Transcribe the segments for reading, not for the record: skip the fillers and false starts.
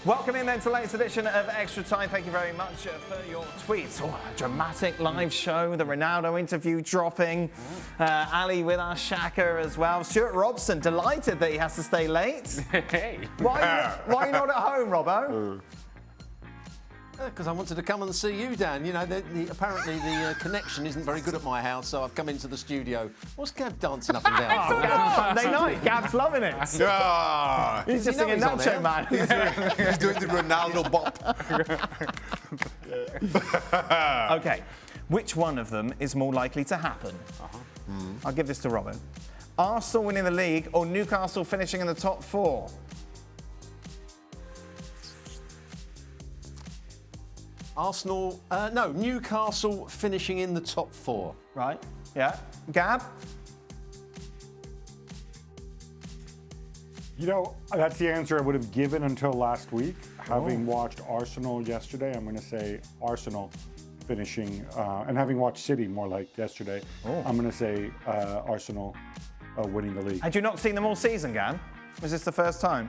Welcome in then to the latest edition of Extra Time. Thank you very much for your tweets. Oh, a dramatic live show, the Ronaldo interview dropping. Ali with our Shaka as well. Stewart Robson, delighted that he has to stay late. Hey. Why are you not at home, Robbo? Because I wanted to come and see you, Dan. You know, apparently the connection isn't very good at my house, so I've come into the studio. What's Gav dancing up and down? Sunday night, Gav's loving it. Ah, He's just singing Nacho Man. he's doing the Ronaldo bop. Okay, which one of them is more likely to happen? I'll give this to Robin. Arsenal winning the league or Newcastle finishing in the top four? Newcastle finishing in the top four. Right, yeah. Gab? You know, that's the answer I would have given until last week. Having watched Arsenal yesterday, I'm going to say Arsenal finishing, and having watched City more like yesterday, I'm going to say Arsenal winning the league. Had you not seen them all season, Gab? Was this the first time?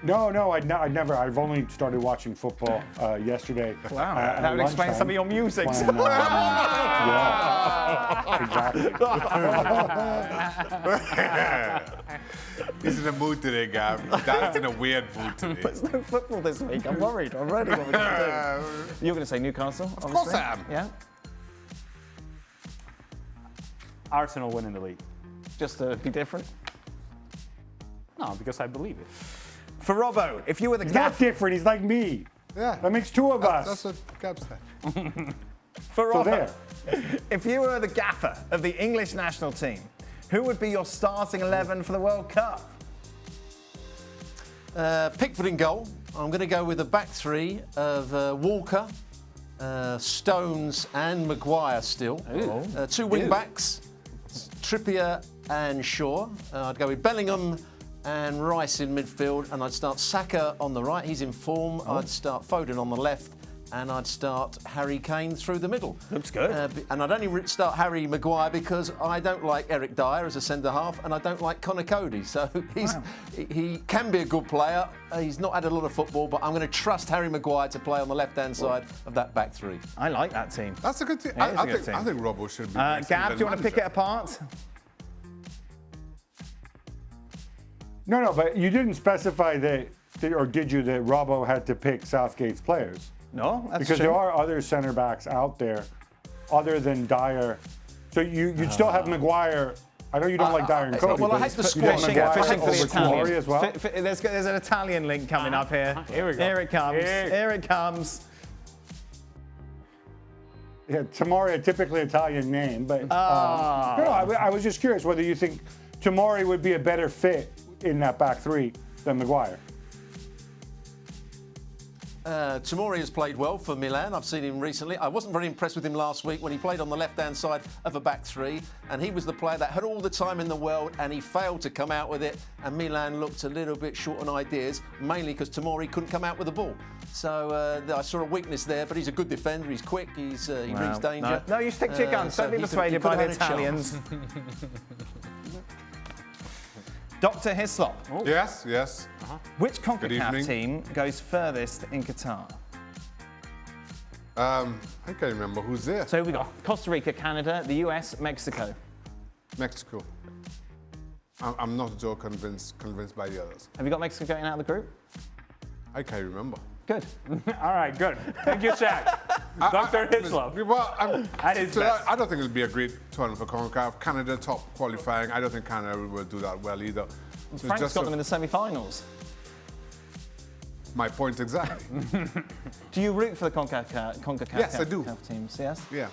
No, I'd never. I've only started watching football yesterday. Wow, that would explain some of your music. Yeah, exactly. He's in a mood today, Gav. Dad's in a weird mood today. There's no football this week. I'm worried already what we're going to do. You're going to say Newcastle, obviously. Of course I am. Yeah? Arsenal winning the league. Just to be different? No, because I believe it. For Robbo, if you were the He's not gaffer... different. He's like me. Yeah. That makes two of us. That's what Gab said. For So Robbo, there. if you were the gaffer of the English national team, who would be your starting 11 for the World Cup? Pickford in goal. I'm going to go with a back three of Walker, Stones and Maguire still. Two wing backs, Trippier and Shaw. I'd go with Bellingham and Rice in midfield, and I'd start Saka on the right. He's in form. I'd start Foden on the left, and I'd start Harry Kane through the middle. Looks good. And I'd only start Harry Maguire because I don't like Eric Dyer as a centre-half, and I don't like Connor Cody. So he can be a good player. He's not had a lot of football, but I'm going to trust Harry Maguire to play on the left-hand side of that back three. I like that team. That's a good team. It is a good team. I think Robbo should be. Gab, do you want to pick it apart? No, but you didn't specify that, or did you, that Robbo had to pick Southgate's players? No, that's Because true. there are other centre backs out there other than Dyer. So you'd still have Maguire. I know you don't like Dyer and Cody. well, I but hate the you'd have squashing- Maguire fishing for the over Italians. Tomori as well. There's an Italian link coming up here. Here we go. Here it comes. Here it comes. Yeah, Tomori, a typically Italian name, but I was just curious whether you think Tomori would be a better fit in that back three than Maguire. Tomori has played well for Milan. I've seen him recently. I wasn't very impressed with him last week when he played on the left-hand side of a back three, and he was the player that had all the time in the world, and he failed to come out with it, and Milan looked a little bit short on ideas, mainly because Tomori couldn't come out with the ball. So I saw a weakness there, but he's a good defender. He's quick. He brings danger. No, you stick to your guns. Don't be persuaded by the Italians. Dr. Hislop, Yes. which Good CONCACAF evening. team goes furthest in Qatar? I can't remember who's there. So we got Costa Rica, Canada, the US, Mexico. Mexico. I'm not at all convinced by the others. Have you got Mexico getting out of the group? I can't remember. Good. All right, good. Thank you, Shaq. Dr. Hislop. Well, At his best. I don't think it'll be a great tournament for CONCACAF. Canada top qualifying. I don't think Canada will do that well either. So Frank's just got them in the semi-finals. my point exactly. Do you root for the CONCACAF Yes, I do. teams? Yes. Yeah.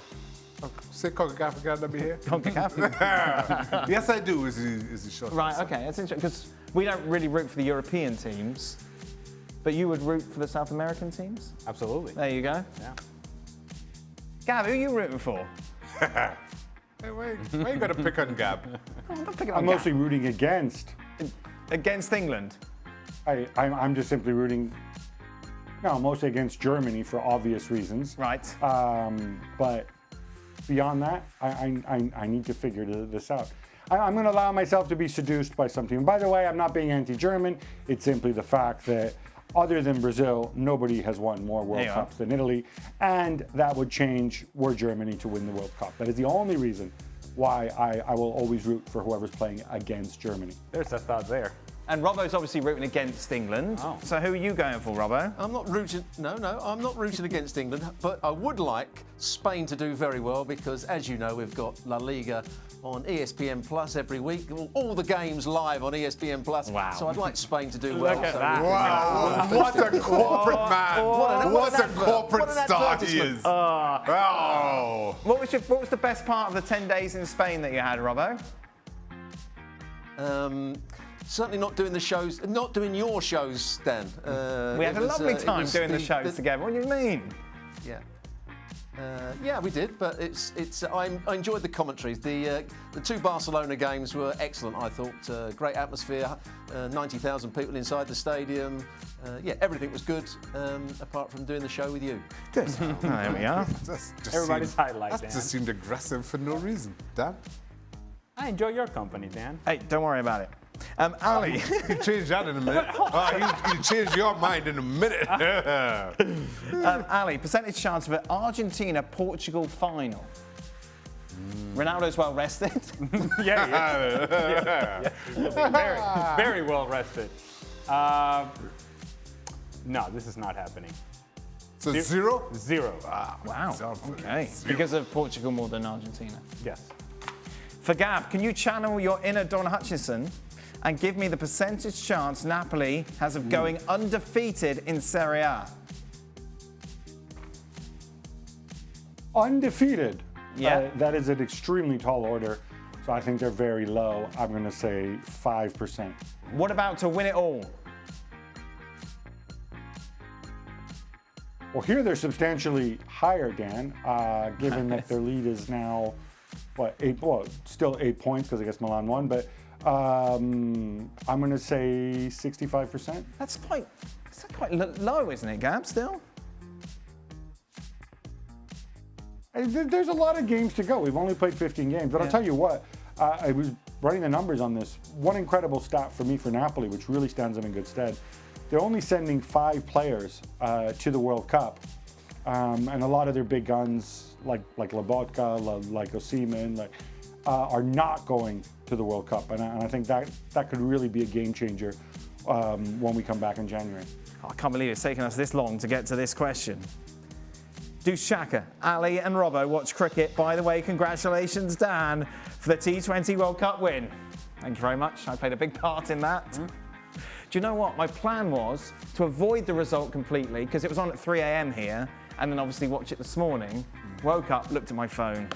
Say CONCACAF again, let me hear. CONCACAF. Yes, I do. Is the short Right. answer. Okay. That's interesting because we don't really root for the European teams, but you would root for the South American teams. Absolutely. There you go. Yeah. Gav, who are you rooting for? Hey, why you got to pick on Gab? I'm not picking on I'm Gav. mostly rooting against. Against England. I'm just simply rooting. No, mostly against Germany for obvious reasons. Right. But beyond that, I need to figure this out. I'm going to allow myself to be seduced by something. And by the way, I'm not being anti-German. It's simply the fact that other than Brazil, nobody has won more World Cups than Italy, and that would change were Germany to win the World Cup. That is the only reason why I will always root for whoever's playing against Germany. There's a thought there. And Robbo's obviously rooting against England. Oh. So who are you going for, Robbo? I'm not rooting. No, I'm not rooting against England, but I would like Spain to do very well because, as you know, we've got La Liga on ESPN Plus every week. All the games live on ESPN Plus. Wow. So I'd like Spain to do well. Look at So that. Wow, what a corporate man. What a corporate star he is. Oh. What was the best part of the 10 days in Spain that you had, Robbo? Certainly not doing the shows, not doing your shows, Dan. We had a lovely time doing the shows together. What do you mean? Yeah. Yeah, we did, but I enjoyed the commentaries. The two Barcelona games were excellent, I thought. Great atmosphere, 90,000 people inside the stadium. Yeah, everything was good, apart from doing the show with you. Good. There we are. Everybody's highlight, That Dan. just seemed aggressive for no reason. Dan? I enjoy your company, Dan. Hey, don't worry about it. Ali. You changed that in a minute. You changed your mind in a minute. Ali, percentage chance of an Argentina-Portugal final. Ronaldo's well rested. Yeah. Very, very well rested. No, this is not happening. So 0? 0. Wow. Okay. Because of Portugal more than Argentina. Yes. For Gab, can you channel your inner Don Hutchison and give me the percentage chance Napoli has of going undefeated in Serie A? Undefeated. Yeah. That is an extremely tall order, so I think they're very low. I'm going to say 5%. What about to win it all? Well, here they're substantially higher, Dan, given that their lead is now, still 8 points because I guess Milan won, but I'm going to say 65%. That's quite low, isn't it, Gab, still? There's a lot of games to go. We've only played 15 games, but I'll tell you what, I was running the numbers on this. One incredible stat for me for Napoli, which really stands them in good stead. They're only sending 5 players to the World Cup, and a lot of their big guns, like Lobotka, like Osimhen, are not going to the World Cup, and I think that could really be a game changer when we come back in January. I can't believe it's taken us this long to get to this question. Do Shaka, Ali and Robbo watch cricket? By the way, congratulations, Dan, for the T20 World Cup win. Thank you very much. I played a big part in that. Do you know what? My plan was to avoid the result completely because it was on at 3 a.m. here, and then obviously watch it this morning. Woke up, looked at my phone.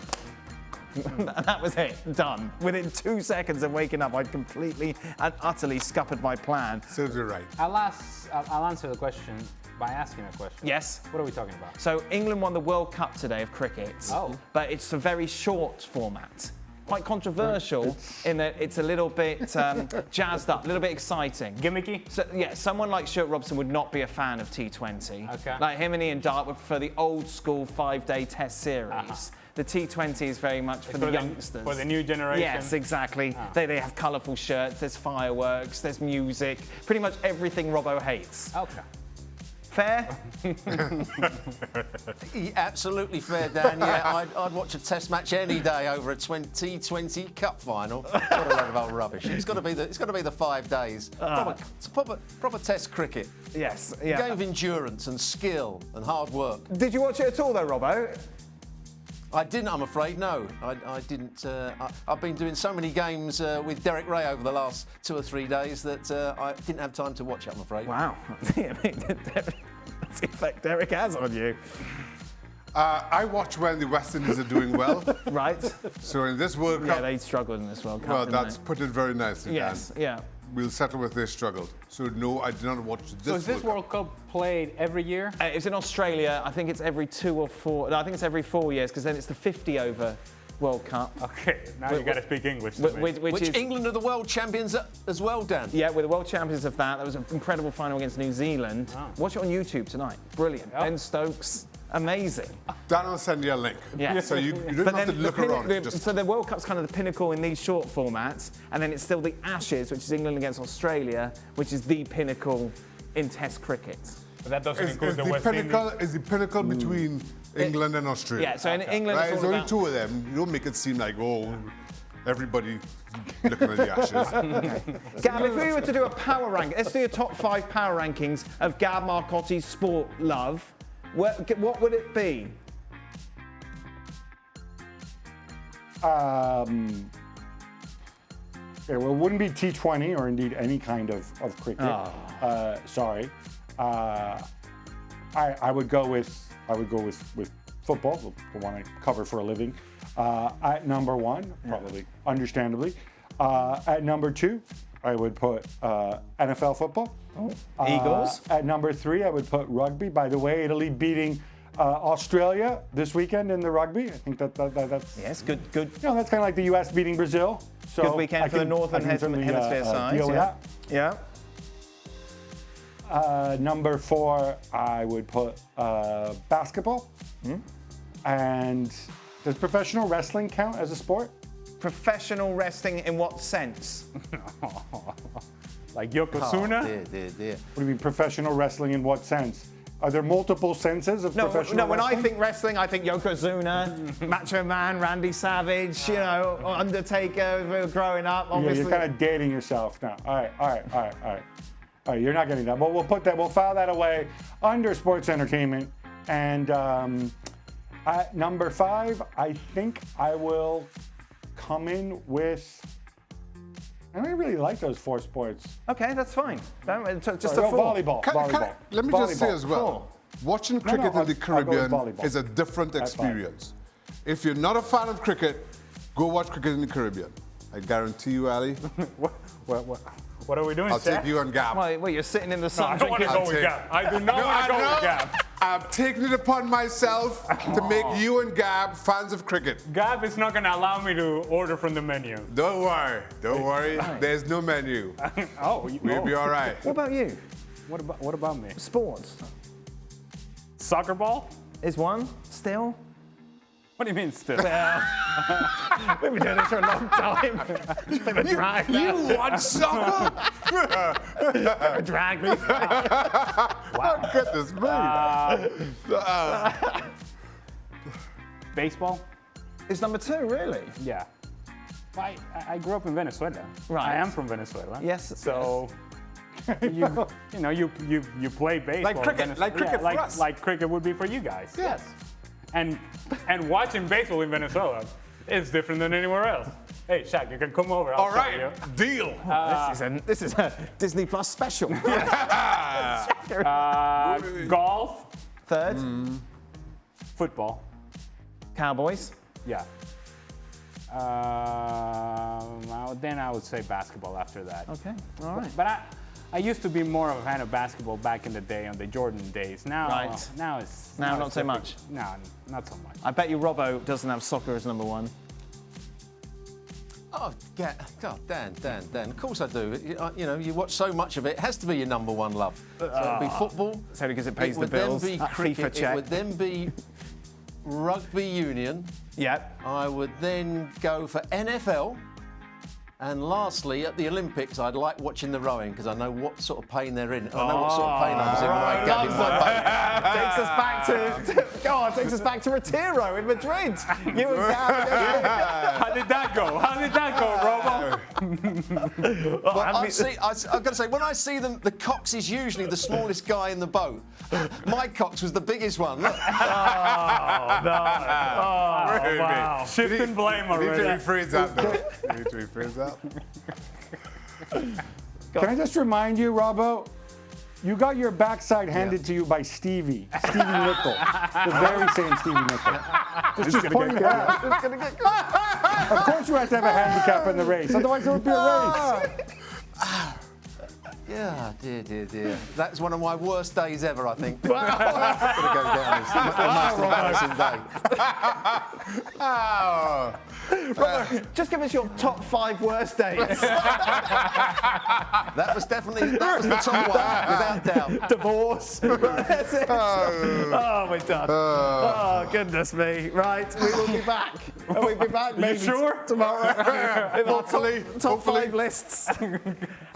That was it, done. Within 2 seconds of waking up, I'd completely and utterly scuppered my plan. Serves you right. I'll answer the question by asking a question. Yes. What are we talking about? So England won the World Cup today of cricket. Oh. But it's a very short format. Quite controversial in that it's a little bit jazzed up, a little bit exciting. Gimmicky? So, yeah, someone like Stewart Robson would not be a fan of T20. Okay. Like him and Ian Dart would prefer the old school 5-day test series. The T20 is very much for the youngsters. For the new generation? Yes, exactly. They have colourful shirts, there's fireworks, there's music, pretty much everything Robbo hates. Okay. Fair? Absolutely fair, Dan. Yeah, I'd watch a test match any day over a T20 Cup final. What a load of old rubbish. It's got to be the 5 days. It's proper test cricket. Yes. A game of endurance and skill and hard work. Did you watch it at all though, Robbo? I didn't, I'm afraid, no. I didn't. I've been doing so many games with Derek Ray over the last 2 or 3 days that I didn't have time to watch it, I'm afraid. Wow. That's the effect Derek has on you. I watch when the West Indies are doing well. Right. So in this World Cup, Yeah, they struggled in this World Cup. well, didn't that's they? put it very nicely, Yes, Dan. yeah. We'll settle with they struggled. So no, I did not watch this So is this World Cup. World Cup played every year? It's in Australia. I think it's every 2 or 4. No, I think it's every 4 years because then it's the 50 over World Cup. Okay, now you got to speak English to me. Which Which is, England are the world champions as well, Dan. yeah, we're the world champions of that. That was an incredible final against New Zealand. Oh. Watch it on YouTube tonight. Brilliant. Oh. Ben Stokes, Amazing. Dan will send you a link. Yeah. So you don't But have to then look around. so the World Cup's kind of the pinnacle in these short formats, and then it's still the Ashes, which is England against Australia, which is the pinnacle in Test cricket. But that doesn't Is include the the West Indies. pinnacle is the pinnacle between England and Australia. Yeah, so in England Right, it's there's all only about... two of them. You don't make it seem like, oh, everybody looking at the Ashes. Gab, if we were to do a power rank, let's do your top 5 power rankings of Gab Marcotti's sport love. What would it be? Yeah, well, it wouldn't be T20 or indeed any kind of cricket. Sorry. I would go with football, the one I cover for a living. At number 1, probably, understandably. At number 2, I would put NFL football. Eagles. At number 3, I would put rugby. By the way, Italy beating Australia this weekend in the rugby. I think that's Yes, good. you know, that's kind of like the U.S. beating Brazil. So Good weekend I for the can- Northern I can certainly, Hemisphere side. deal with Yeah. that. Number 4, I would put basketball. And does professional wrestling count as a sport? Professional wrestling in what sense? Like Yokozuna? Dear. What do you mean professional wrestling in what sense? Are there multiple senses of professional No. When I wrestling? think wrestling, I think Yokozuna, Macho Man, Randy Savage, you know, Undertaker. As we were growing up, Yeah, obviously. you're kind of dating yourself now. All right, you're not getting that. But we'll file that away under sports entertainment. And at number 5, I think I will come in with. I don't really like those 4 sports. Okay, that's fine. Just Go a 4. volleyball. Let me just say Volleyball. as well, watching No, cricket in the I'll go with Caribbean volleyball. is a different That's fine. experience. If you're not a fan of cricket, go watch cricket in the Caribbean. I guarantee you, Ali. What are we doing, I'll Shaq? take you on Gab. Well, you're sitting in the No, sun I don't want to drinking. go with Gab. I do not want to go with Gab. I'm taking it upon myself to make you and Gab fans of cricket. Gab is not going to allow me to order from the menu. Don't worry. There's no menu. We'll be all right. What about you? What about me? Sports Soccer ball? is one still. What do you mean still? We've been doing this for a long time. It's a bit of a drag. You watch soccer? A drag me. Oh, goodness me. Baseball? It's number 2, really. Yeah. I grew up in Venezuela. Right. I am from Venezuela. Yes. So you play baseball. Like cricket, in Venezuela. like cricket Yeah, for us. Like cricket would be for you guys. Yes. And watching baseball in Venezuela is different than anywhere else. Hey, Shaq, you can come over. I'll All show right, you. deal. This is a Disney Plus special. Golf, 3rd, football. Cowboys. Yeah. Then I would say basketball after that. Okay, all right. But I used to be more of a fan of basketball back in the day, on the Jordan days. Now, Right. now it's Now not it's so different. much. No, not so much. I bet you Robbo doesn't have soccer as number 1. Oh, God, Dan. Of course I do. You watch so much of it. It has to be your number 1 love. So it'd be football. So because it pays It the would then bills. be FIFA cricket. check. It would then be rugby union. Yep. I would then go for NFL. And lastly, at the Olympics, I'd like watching the rowing because I know what sort of pain they're in. I know what sort of pain I was in when I got in my boat. Takes us back takes us back to Retiro in Madrid. You and Gab. How did that go? Robo? Well, I've got to say, when I see them, the cox is usually the smallest guy in the boat. My cox was the biggest one. Look. Wow. Shifting blame You need to already. rephrase that, though. You need to rephrase that. Can I just remind you, Robbo? You got your backside handed to you by Stevie Nickel. The very same Stevie Nickel. Just pointing it out. Of course you have to have a handicap in the race, otherwise it would be a race. Yeah, dear. That's one of my worst days ever, I think. Wow. Gonna go down as the most embarrassing day. Oh. Robert, just give us your top 5 worst days. That was the top one, without doubt. Divorce. That's it. Oh, we're done. Oh, goodness me. Right, we will be back. We'll be back maybe tomorrow. With our top 5 lists.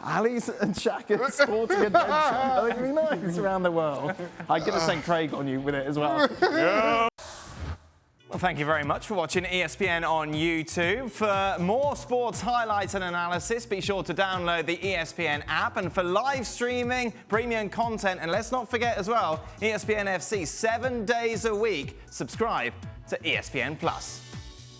Ali's and Shaka's sporting adventure. I think it'd be nice around the world. I'm going to send Craig on you with it as well. Yeah. Well, thank you very much for watching ESPN on YouTube. For more sports highlights and analysis, be sure to download the ESPN app. And for live streaming, premium content, and let's not forget as well, ESPN FC 7 days a week, subscribe to ESPN Plus.